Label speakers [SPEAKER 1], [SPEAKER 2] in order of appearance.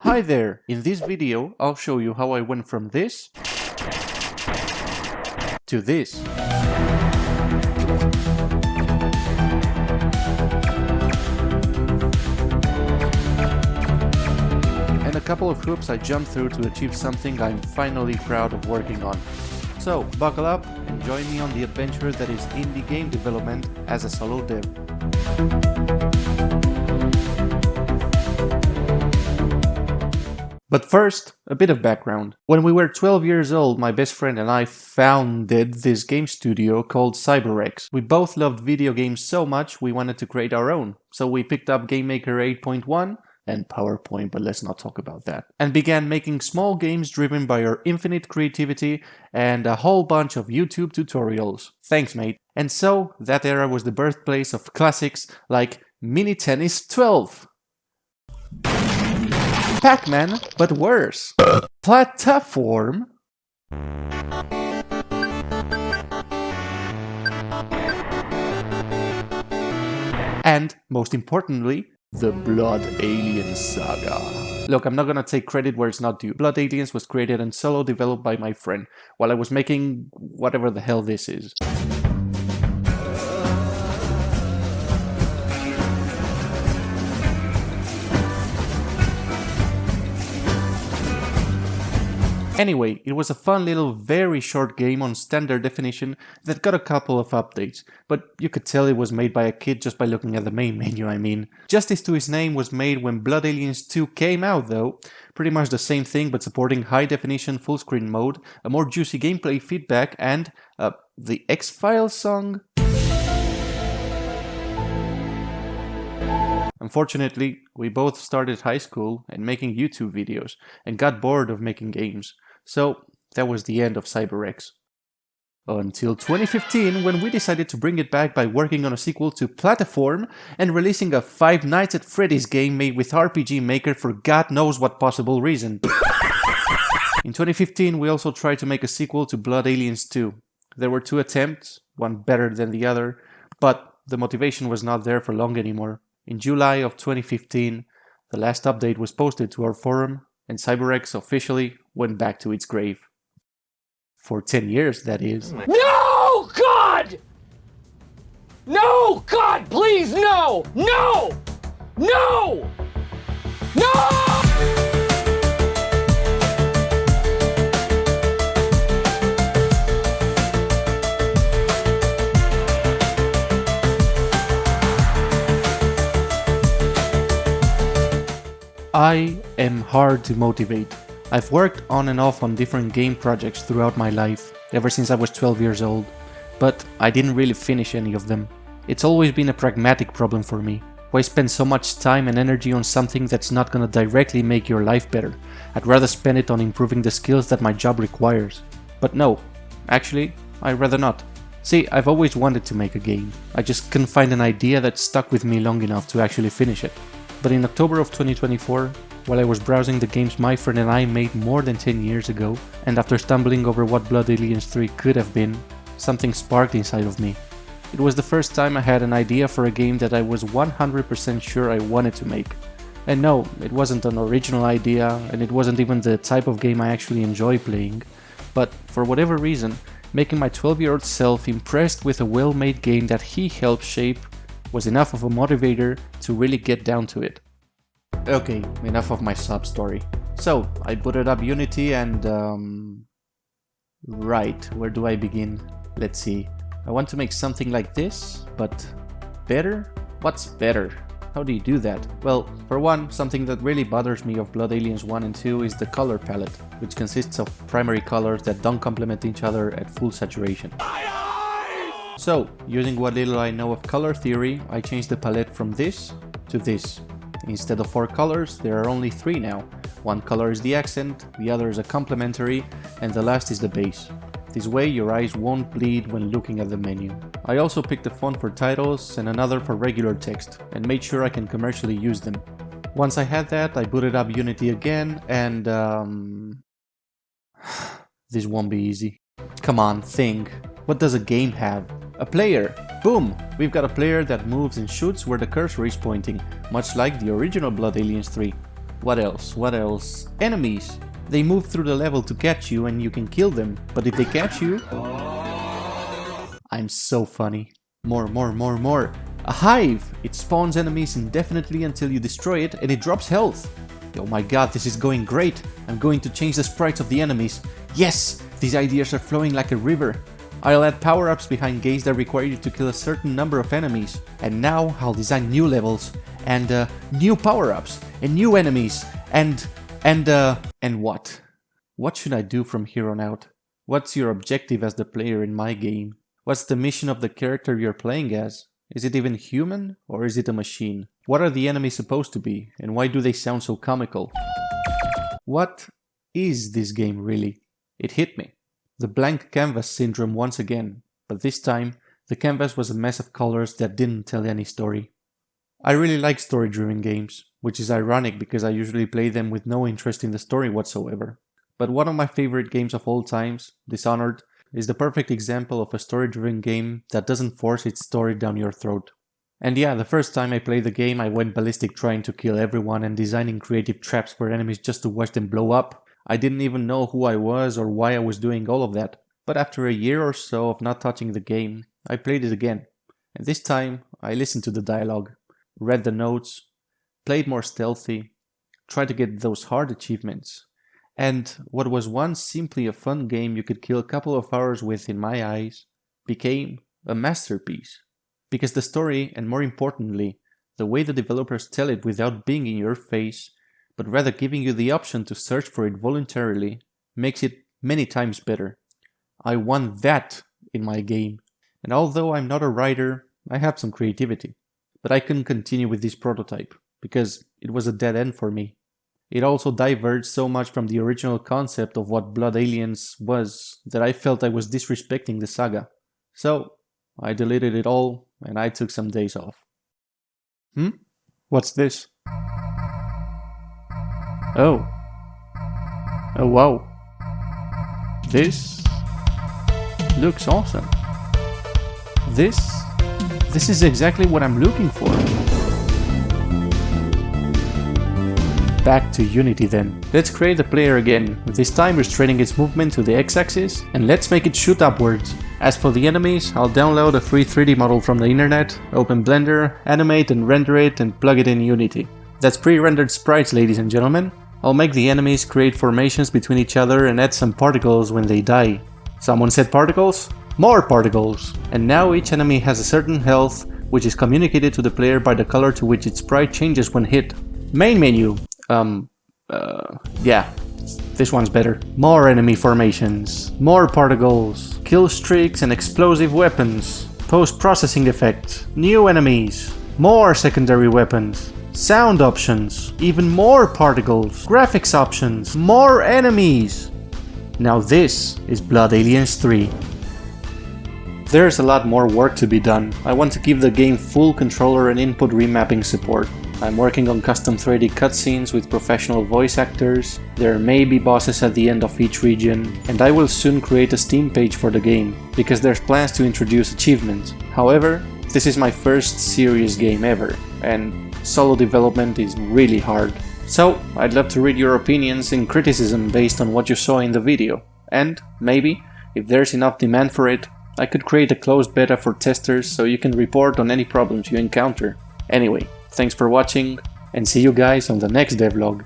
[SPEAKER 1] Hi there! In this video, I'll show you how I went from this to this. And a couple of hoops I jumped through to achieve something I'm finally proud of working on. So, buckle up and join me on the adventure that is indie game development as a solo dev. But first, a bit of background. When we were 12 years old, my best friend and I founded this game studio called CyberX. We both loved video games so much we wanted to create our own. So we picked up GameMaker 8.1 and PowerPoint, but let's not talk about that. And began making small games driven by our infinite creativity and a whole bunch of YouTube tutorials. Thanks, mate. And so, that era was the birthplace of classics like Mini Tennis 12. Pac-Man, but worse. Plataform. And, most importantly, the Blood Aliens saga. Look, I'm not gonna take credit where it's not due. Blood Aliens was created and solo developed by my friend, while I was making whatever the hell this is. Anyway, it was a fun little very short game on standard definition that got a couple of updates, but you could tell it was made by a kid just by looking at the main menu, I mean. Justice to his name was made when Blood Aliens 2 came out though, pretty much the same thing but supporting high definition full screen mode, a more juicy gameplay feedback and, the X-Files song? Unfortunately, we both started high school and making YouTube videos and got bored of making games. So, that was the end of CyberX. Until 2015, when we decided to bring it back by working on a sequel to Plataform and releasing a Five Nights at Freddy's game made with RPG Maker for God knows what possible reason. In 2015, we also tried to make a sequel to Blood Aliens 2. There were 2 attempts, one better than the other, but the motivation was not there for long anymore. In July of 2015, the last update was posted to our forum, and CyberX officially went back to its grave. For 10 years, that is.
[SPEAKER 2] No, God! No, God, please, no! No! No! No!
[SPEAKER 1] I am hard to motivate. I've worked on and off on different game projects throughout my life, ever since I was 12 years old, but I didn't really finish any of them. It's always been a pragmatic problem for me. Why spend so much time and energy on something that's not gonna directly make your life better? I'd rather spend it on improving the skills that my job requires. But no, actually, I'd rather not. See, I've always wanted to make a game. I just couldn't find an idea that stuck with me long enough to actually finish it. But in October of 2024, while I was browsing the games my friend and I made more than 10 years ago, and after stumbling over what Blood Aliens 3 could have been, something sparked inside of me. It was the first time I had an idea for a game that I was 100% sure I wanted to make. And no, it wasn't an original idea, and it wasn't even the type of game I actually enjoy playing, but for whatever reason, making my 12-year-old self impressed with a well-made game that he helped shape was enough of a motivator to really get down to it. Okay, enough of my sub story. So, I booted up Unity and right, where do I begin? Let's see. I want to make something like this, but better? What's better? How do you do that? Well, for one, something that really bothers me of Blood Aliens 1 and 2 is the color palette, which consists of primary colors that don't complement each other at full saturation. So, using what little I know of color theory, I changed the palette from this to this. Instead of 4 colors, there are only 3 now. One color is the accent, the other is a complementary, and the last is the base. This way your eyes won't bleed when looking at the menu. I also picked a font for titles and another for regular text, and made sure I can commercially use them. Once I had that, I booted up Unity again, and this won't be easy. Come on, think. What does a game have? A player! Boom! We've got a player that moves and shoots where the cursor is pointing, much like the original Blood Aliens 3. What else? What else? Enemies! They move through the level to catch you and you can kill them, but if they catch you... I'm so funny. More. A hive! It spawns enemies indefinitely until you destroy it and it drops health. Oh my god, this is going great! I'm going to change the sprites of the enemies. Yes! These ideas are flowing like a river. I'll add power-ups behind gates that require you to kill a certain number of enemies. And now I'll design new levels, and new power-ups, and new enemies, and what? What should I do from here on out? What's your objective as the player in my game? What's the mission of the character you're playing as? Is it even human, or is it a machine? What are the enemies supposed to be, and why do they sound so comical? What is this game really? It hit me. The blank canvas syndrome once again, but this time the canvas was a mess of colors that didn't tell any story. I really like story-driven games, which is ironic because I usually play them with no interest in the story whatsoever. But one of my favorite games of all times, Dishonored, is the perfect example of a story-driven game that doesn't force its story down your throat. And yeah, the first time I played the game I went ballistic trying to kill everyone and designing creative traps for enemies just to watch them blow up. I didn't even know who I was or why I was doing all of that. But after a year or so of not touching the game, I played it again. And this time, I listened to the dialogue, read the notes, played more stealthy, tried to get those hard achievements. And what was once simply a fun game you could kill a couple of hours with in my eyes, became a masterpiece. Because the story, and more importantly, the way the developers tell it without being in your face, but rather giving you the option to search for it voluntarily, makes it many times better. I want that in my game. And although I'm not a writer, I have some creativity. But I couldn't continue with this prototype, because it was a dead end for me. It also diverged so much from the original concept of what Blood Aliens was that I felt I was disrespecting the saga. So, I deleted it all and I took some days off. What's this? Oh. Oh wow. This looks awesome. This is exactly what I'm looking for. Back to Unity then. Let's create the player again, this time restraining its movement to the x-axis, and let's make it shoot upwards. As for the enemies, I'll download a free 3D model from the internet, open Blender, animate and render it and plug it in Unity. That's pre-rendered sprites, ladies and gentlemen. I'll make the enemies create formations between each other and add some particles when they die. Someone said particles? More particles! And now each enemy has a certain health, which is communicated to the player by the color to which its sprite changes when hit. Main menu. Yeah, this one's better. More enemy formations, more particles, kill streaks and explosive weapons, post-processing effects, new enemies, more secondary weapons, sound options, even more particles, graphics options, more enemies. Now this is Blood Aliens 3. There's a lot more work to be done. I want to give the game full controller and input remapping support. I'm working on custom 3D cutscenes with professional voice actors, there may be bosses at the end of each region, and I will soon create a Steam page for the game, because there's plans to introduce achievements. However, this is my first serious game ever, and solo development is really hard. So, I'd love to read your opinions and criticism based on what you saw in the video, and maybe, if there's enough demand for it, I could create a closed beta for testers so you can report on any problems you encounter. Anyway, thanks for watching, and see you guys on the next devlog.